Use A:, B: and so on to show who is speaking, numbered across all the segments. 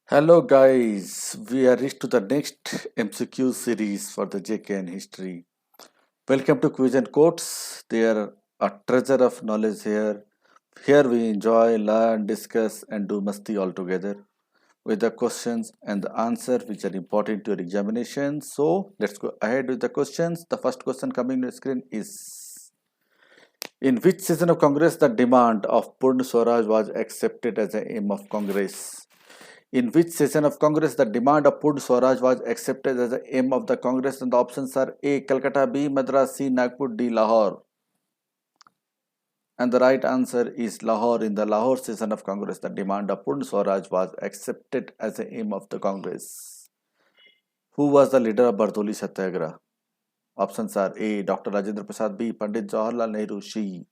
A: Hello guys, we are reached to the next MCQ series for the JKN history. Welcome to Quiz and Quotes. They are a treasure of knowledge here. Here we enjoy, learn, discuss and do masti all together with the questions and the answer which are important to your examination. So let's go ahead with the questions. The first question coming to the screen is: in which session of Congress the demand of Purna Swaraj was accepted as an aim of Congress? In which session of Congress the demand of Purna Swaraj was accepted as the aim of the Congress? And the options are A. Calcutta, B. Madras, C. Nagpur, D. Lahore. And the right answer is Lahore. In the Lahore session of Congress, the demand of Purna Swaraj was accepted as the aim of the Congress. Who was the leader of Bardoli Satyagraha? Options are A. Dr. Rajendra Prasad, B. Pandit Jawaharlal Nehru, C.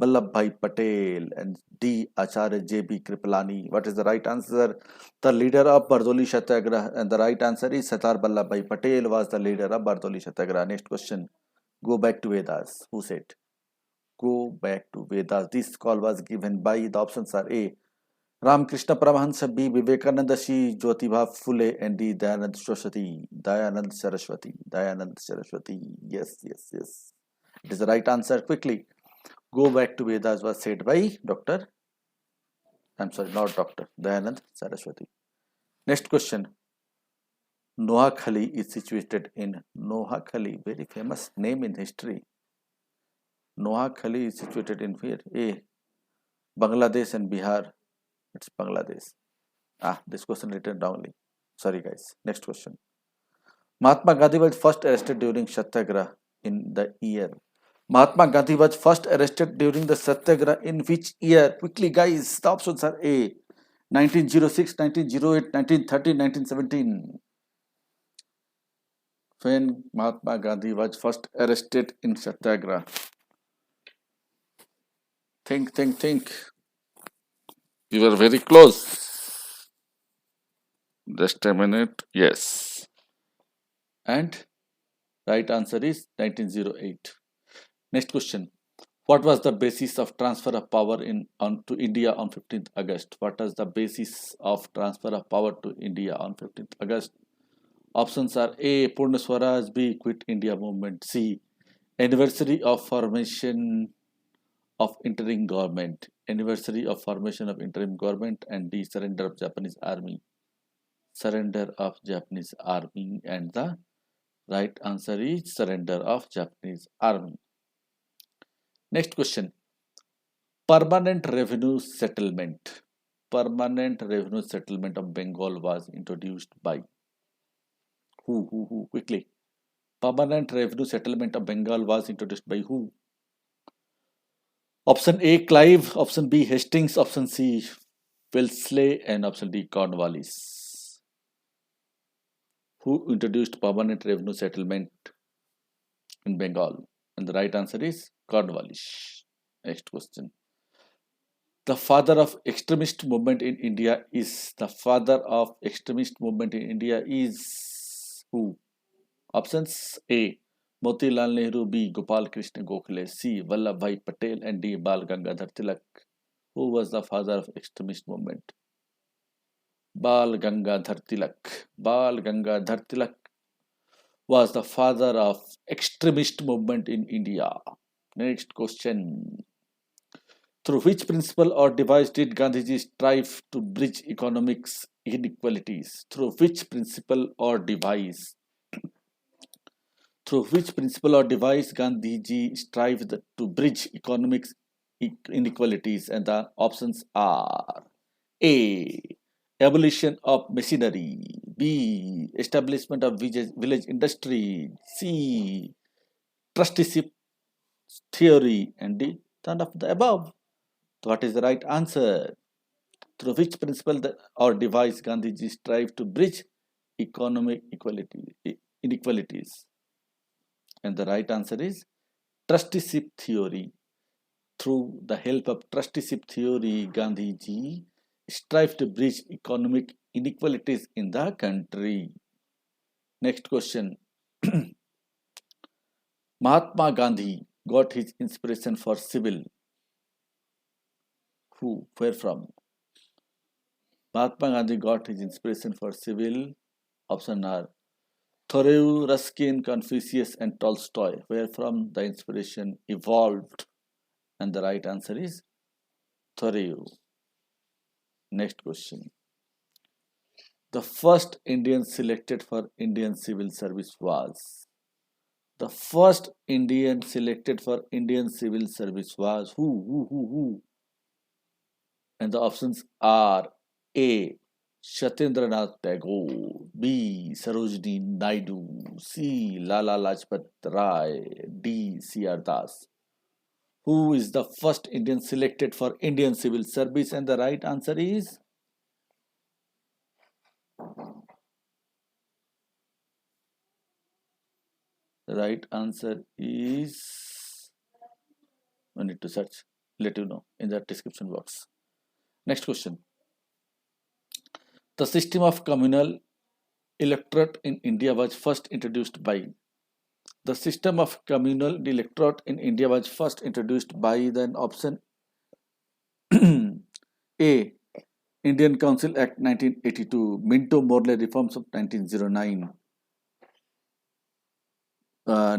A: Vallabhbhai Patel, and D. Acharya J.B. Kripalani. What is the right answer? The leader of Bardoli Satyagraha, and the right answer is Sardar Vallabhbhai Patel was the leader of Bardoli Satyagraha. Next question. Go back to Vedas. Who said? Go back to Vedas. This call was given by the options are A. Ramakrishna Paramahansa, B. Vivekananda, C. Jyotiba Phule, and D. Dayanand Saraswati. Dayanand Saraswati. Dayanand Saraswati. Yes, yes, yes. It is the right answer. Quickly. Go back to Vedas was said by Dr. I'm sorry, not Dr. Dayanand Saraswati. Next question. Noakhali is situated in Noakhali, very famous name in history. Noakhali is situated in where? A. Bangladesh and Bihar. It's Bangladesh. This question written wrongly. Sorry, guys. Next question. Mahatma Gandhi was first arrested during Satyagraha in the year. Mahatma Gandhi was first arrested during the Satyagraha in which year? Quickly, guys. The options are A. 1906, 1908, 1913, 1917. When Mahatma Gandhi was first arrested in Satyagraha. Think, think, think. You were very close. Just a minute. Yes. And right answer is 1908. Next question. What was the basis of transfer of power to India on 15th August? What was the basis of transfer of power to India on 15th August? Options are A. Purna Swaraj, B. Quit India Movement, C. Anniversary of formation of interim government, anniversary of formation of interim government, and D. Surrender of Japanese army. Surrender of Japanese army, and the right answer is surrender of Japanese army. Next question. Permanent revenue settlement. Permanent revenue settlement of Bengal was introduced by who? Quickly. Permanent revenue settlement of Bengal was introduced by who? Option A, Clive. Option B, Hastings. Option C, Wellesley. And option D, Cornwallis. Who introduced permanent revenue settlement in Bengal? And the right answer is Cornwallis. Next question. The father of extremist movement in India is who? Options A. Motilal Nehru, B. Gopal Krishna Gokhale, C. Vallabhbhai Patel, and D. Bal Gangadhar Tilak. Who was the father of extremist movement? Bal Gangadhar Tilak. Bal Gangadhar Tilak was the father of extremist movement in India. Next question. Through which principle or device did Gandhiji strive to bridge economics inequalities? Through which principle or device? Through which principle or device Gandhiji strived to bridge economics inequalities? And the options are A. Abolition of machinery, B. Establishment of village industry, C. Trusteeship theory, and D. None of the above. What is the right answer? Through which principle or device Gandhiji strived to bridge economic inequalities? And the right answer is trusteeship theory. Through the help of trusteeship theory, Gandhiji strived to bridge economic inequalities in the country. Next question. Mahatma Gandhi got his inspiration for civil. Who? Where from? Mahatma Gandhi got his inspiration for civil. Option are Thoreau, Ruskin, Confucius, and Tolstoy, where from the inspiration evolved. And the right answer is Thoreau. Next question. The first Indian selected for Indian civil service was. The first Indian selected for Indian civil service was who? And the options are A. Shatendranath Tagore, B. Sarojini Naidu, C. Lala Lajpat Rai, D. C.R. Das. Who is the first Indian selected for Indian civil service? And the right answer is I need to search. Let you know in the description box. Next question. The system of communal electorate in India was first introduced by. The system of communal electorate in India was first introduced by then option A. Indian Council Act 1982, Minto Morley reforms of 1909.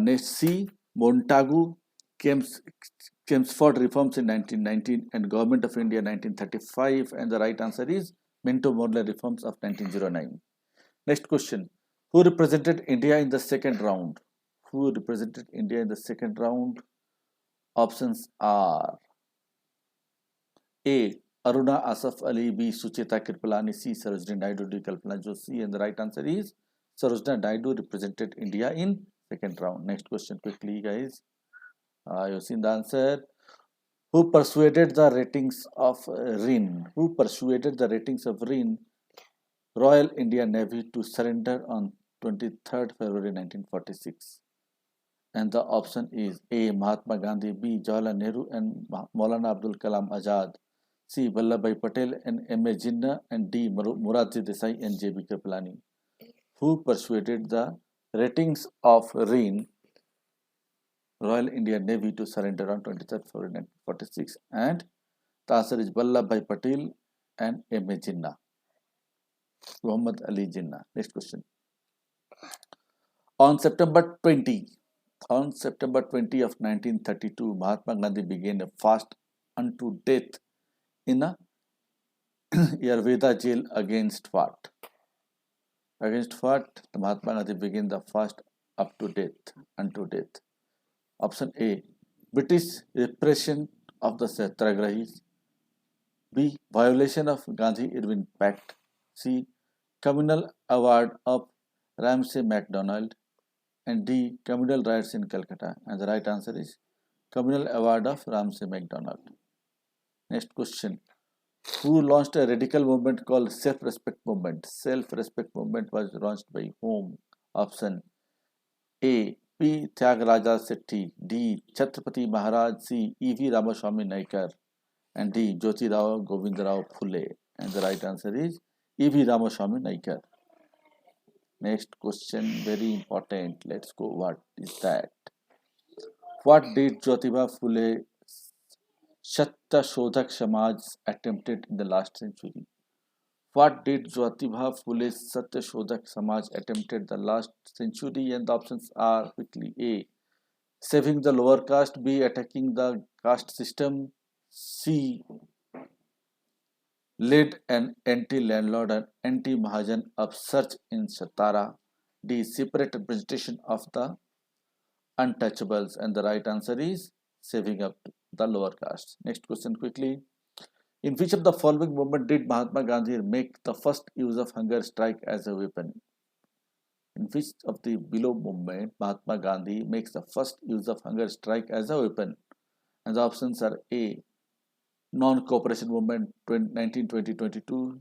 A: Next C. Montagu Chelmsford reforms in 1919 and Government of India 1935, and the right answer is Minto Morley reforms of 1909. Next question. Who represented India in the second round? Who represented India in the second round? Options are A. Aruna Asaf Ali, B. Sucheta Kirpalani, C. Sarojini Naidu, D. Kalpana Joshi, and the right answer is Sarojini Naidu represented India in second round. Next question quickly, guys. You've seen the answer. Who persuaded the ratings of RIN? Who persuaded the ratings of RIN, Royal Indian Navy, to surrender on 23rd February 1946? And the option is A. Mahatma Gandhi, B. Jawaharlal Nehru and Maulana Abdul Kalam Azad, C. Vallabhbhai Patel and M.A. Jinnah, and D. Moradji Desai and J.B. Kripalani. Who persuaded the ratings of RIN, Royal Indian Navy, to surrender on 23rd February 1946? And the answer is Vallabhbhai Patel and M.A. Jinnah. Muhammad Ali Jinnah. Next question. On September 20 of 1932, Mahatma Gandhi began a fast unto death in a Ayurveda jail against what? Against what? The Mahatma Gandhi began the fast unto death. Option A. British repression of the Satyagrahis. B. Violation of Gandhi-Irvine Pact. C. Communal award of Ramsay MacDonald. And D. Communal riots in Calcutta. And the right answer is Communal award of Ramsay MacDonald. Next question. Who launched a radical movement called Self-Respect Movement? Self-Respect Movement was launched by whom? Option A. P. Tyagaraja Sethi, D. Chhatrapati Maharaj, C. E.V. Ramaswamy Naikar, and D. Jyotirao Govindarao Phule. And the right answer is E.V. Ramaswamy Naikar. Next question, very important. Let's go. What is that? What did Jyotiba Phule Satya Shodhak Samaj attempted in the last century? What did Jyotiba Phule Satya Shodhak Samaj attempted the last century? And the options are quickly A. Saving the lower caste, B. Attacking the caste system, C. Led an anti-landlord and anti-Mahajan upsurge in Satara, D. Separate representation of the untouchables, and the right answer is saving up the lower caste. Next question quickly. In which of the following movement did Mahatma Gandhi make the first use of hunger strike as a weapon? In which of the below movement Mahatma Gandhi makes the first use of hunger strike as a weapon? And the options are A. Non-cooperation movement 1920-22,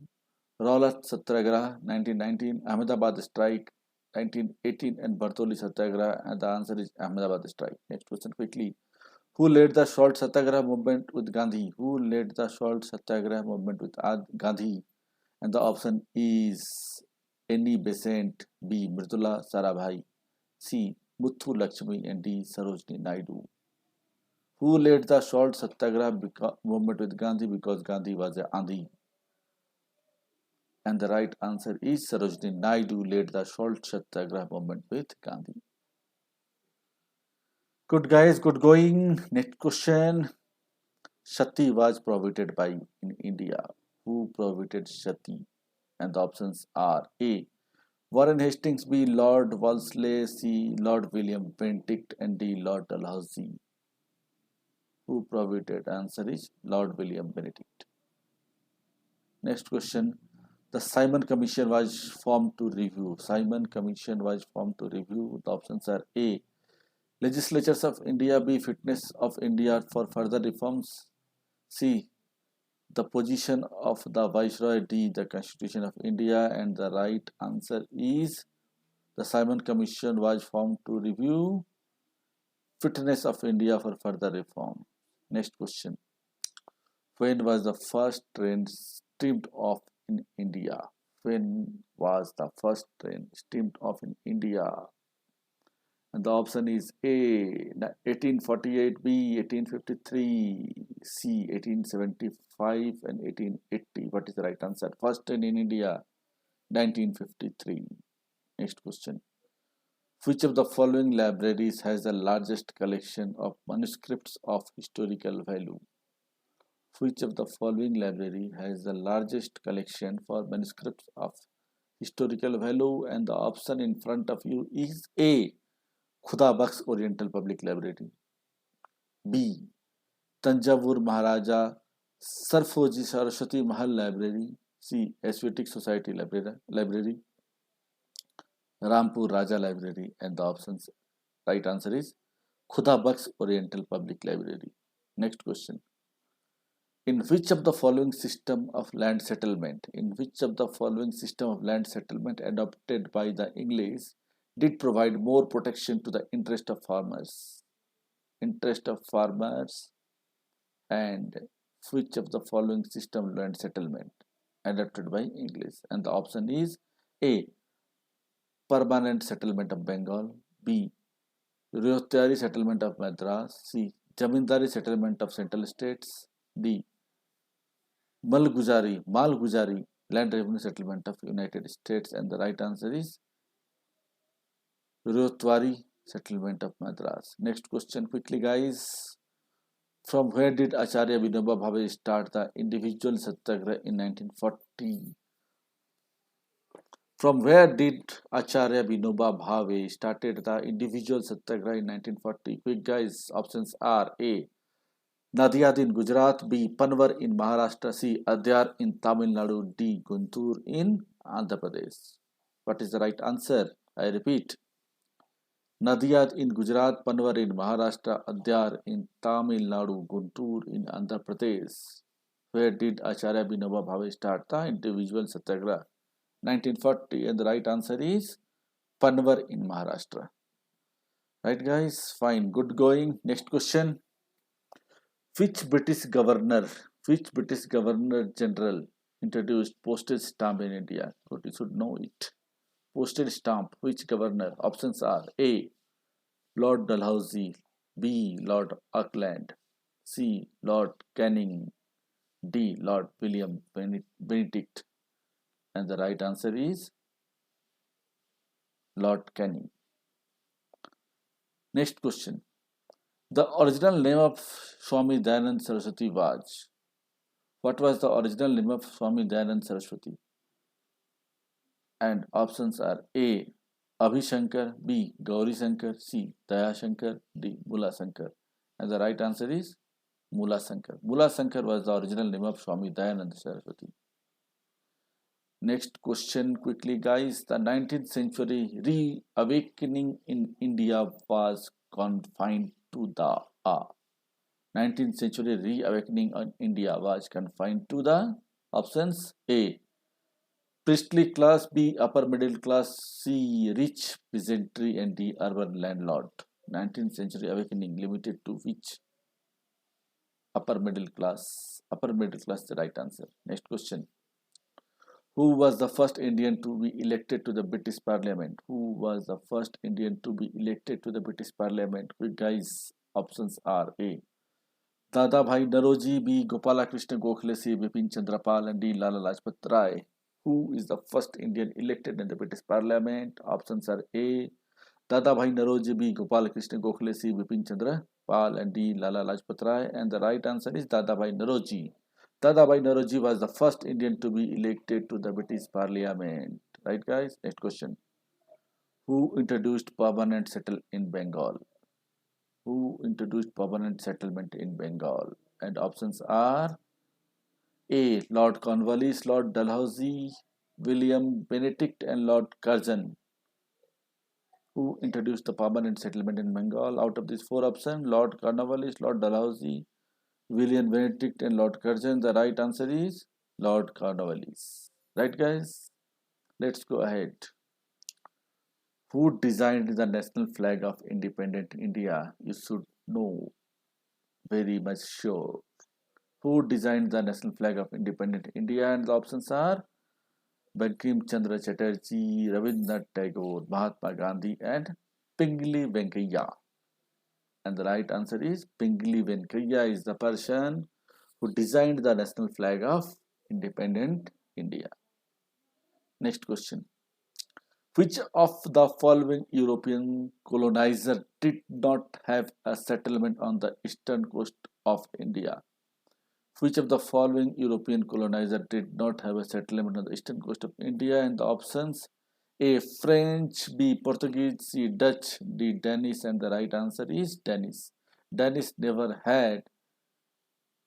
A: Rowlatt Satyagraha 1919, Ahmedabad strike 1918, and Bartoli Satyagraha, and the answer is Ahmedabad strike. Next question quickly. Who led the Salt Satyagraha movement with Gandhi? Who led the Salt Satyagraha movement with Gandhi? And the option is Annie Besant, B. Mridula Sarabhai, C. Muthu Lakshmi, and D. Sarojini Naidu. Who led the Salt Satyagraha movement with Gandhi? Because Gandhi was a Andhi. And the right answer is Sarojini Naidu led the Salt Satyagraha movement with Gandhi. Good guys, good going. Next question. Sati was prohibited by in India. Who prohibited Sati? And the options are A. Warren Hastings, B. Lord Wolseley, C. Lord William Bentinck, and D. Lord Dalhousie. Who prohibited? Answer is Lord William Bentinck. Next question. The Simon Commission was formed to review. Simon Commission was formed to review. The options are A. Legislatures of India, B. Fitness of India for further reforms, C. The position of the Viceroy, D. The Constitution of India, and the right answer is the Simon Commission was formed to review fitness of India for further reform. Next question. When was the first train steamed off in India? When was the first train steamed off in India? And the option is A. 1848, B. 1853, C. 1875, and 1880. What is the right answer? First train in India, 1953. Next question. Which of the following libraries has the largest collection of manuscripts of historical value? Which of the following library has the largest collection for manuscripts of historical value? And the option in front of you is A. Khuda Bakhsh Oriental Public Library, B. Tanjavur Maharaja Sarfoji Saraswati Mahal Library, C. Asiatic Society Library, Rampur Raja Library, and the options right answer is Khuda Bakhsh Oriental Public Library. Next question. In which of the following system of land settlement, adopted by the English did provide more protection to the interest of farmers? And which of the following system of land settlement adopted by English? And the option is A. Permanent settlement of Bengal, B. Rohistari settlement of Madras, C. Jamindari settlement of Central States, D. Malguzari land revenue settlement of United States, and the right answer is Rohistari settlement of Madras. Next question quickly guys. From where did Acharya Vinoba Bhave start the individual satyagraha in 1940? From where did Acharya Vinoba Bhave started the individual satyagraha in 1940? Quick guys, options are A. Nadiad in Gujarat, B. Panvar in Maharashtra, C. Adyar in Tamil Nadu, D. Guntur in Andhra Pradesh. What is the right answer? I repeat. Nadiad in Gujarat, Panvar in Maharashtra, Adyar in Tamil Nadu, Guntur in Andhra Pradesh. Where did Acharya Vinoba Bhave start the individual satyagraha? 1940, and the right answer is Panvar in Maharashtra. Right guys, fine, good going. Next question. Which British Governor General introduced postage stamp in India? But you should know it. Postage stamp, which governor? Options are A. Lord Dalhousie, B. Lord Auckland, C. Lord Canning, D. Lord William Bentinck, and the right answer is Lord Canning. Next question. The original name of Swami Dayanand Saraswati was? What was the original name of Swami Dayanand Saraswati? And options are A. Abhishankar, B. Gauri Shankar, C. Daya Shankar, D. Mula Shankar. And the right answer is Mula Shankar. Mula Shankar was the original name of Swami Dayanand Saraswati. Next question quickly guys. The 19th century reawakening in India was confined to the 19th century reawakening in India was confined to the options A. Priestly class, B. Upper middle class, C. Rich peasantry, and D. Urban landlord. 19th century awakening limited to which? Upper middle class. Upper middle class the right answer. Next question. Who was the first Indian to be elected to the British Parliament? Who was the first Indian to be elected to the British Parliament? Quick guys, options are A. Dada Bhai Naroji, B. Gopala Krishna Gokhale, C. Bipin Chandra Pal, and D. Lala Lajpat Rai. Who is the first Indian elected in the British Parliament? Options are A. Dadabhai Naroji, B. Gopal Krishna Gokhale, C. Bipin Chandra Pal, and D. Lala Lajpat Rai. And the right answer is Dadabhai Naroji. Dadabhai Naroji was the first Indian to be elected to the British Parliament. Right, guys? Next question. Who introduced permanent settlement in Bengal? Who introduced permanent settlement in Bengal? And options are A. Lord Cornwallis, Lord Dalhousie, William Benedict, and Lord Curzon. Who introduced the permanent settlement in Bengal? Out of these four options, Lord Cornwallis, Lord Dalhousie, William Benedict, and Lord Curzon. The right answer is Lord Cornwallis. Right, guys? Let's go ahead. Who designed the national flag of independent India? You should know, very much sure. Who designed the national flag of independent India? And the options are Bankim Chandra Chatterjee, Rabindranath Tagore, Mahatma Gandhi, and Pingali Venkaiah. And the right answer is Pingali Venkaiah is the person who designed the national flag of independent India. Next question. Which of the following European colonizer did not have a settlement on the eastern coast of India? Which of the following European colonizer did not have a settlement on the eastern coast of India? And the options: A. French, B. Portuguese, C. Dutch, D. Danish, and the right answer is Danish. Danish never had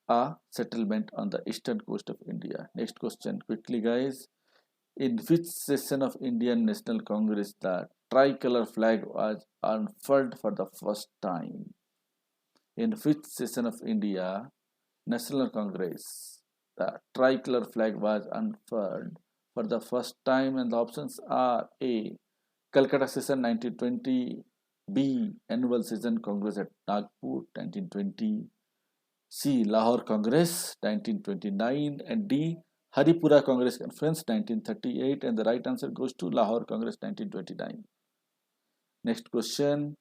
A: a settlement on the eastern coast of India. Next question, quickly, guys. In which session of Indian National Congress the tricolor flag was unfurled for the first time? In which session of India National Congress the tricolor flag was unfurled for the first time? And the options are A. Calcutta session 1920, B. Annual session Congress at Nagpur 1920, C. Lahore Congress 1929, and D. Haripura Congress Conference 1938. And the right answer goes to Lahore Congress 1929. Next question.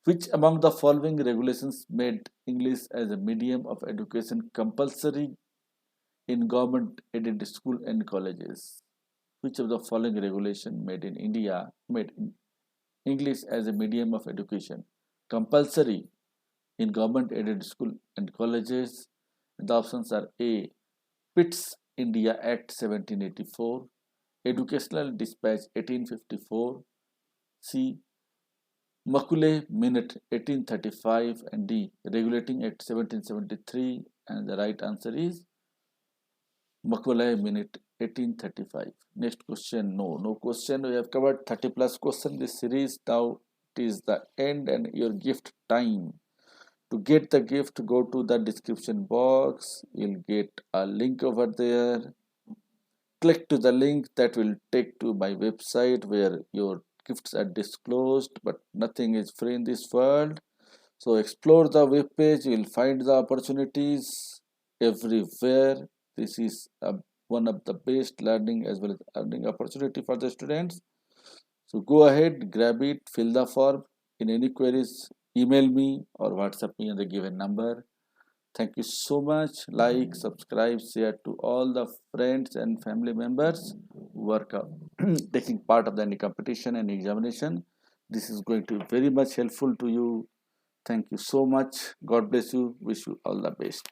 A: Which among the following regulations made English as a medium of education compulsory in government aided school and colleges? Which of the following regulation made in India made English as a medium of education compulsory in government aided school and colleges? The options are A. Pitt's India Act 1784, Educational Dispatch 1854, C. Macaulay Minute 1835, and D. Regulating Act 1773. And the right answer is Macaulay Minute 1835. Next question. No question. We have covered 30 plus questions this series. Now it is the end and your gift time. To get the gift, go to the description box. You'll get a link over there. Click to the link that will take to my website where your gifts are disclosed, but nothing is free in this world. So explore the web page. You will find the opportunities everywhere. This is one of the best learning as well as earning opportunity for the students. So go ahead, grab it, fill the form. In any queries, email me or WhatsApp me on the given number. Thank you so much. Like, subscribe, share to all the friends and family members who are taking part of any competition and examination. This is going to be very much helpful to you. Thank you so much. God bless you. Wish you all the best.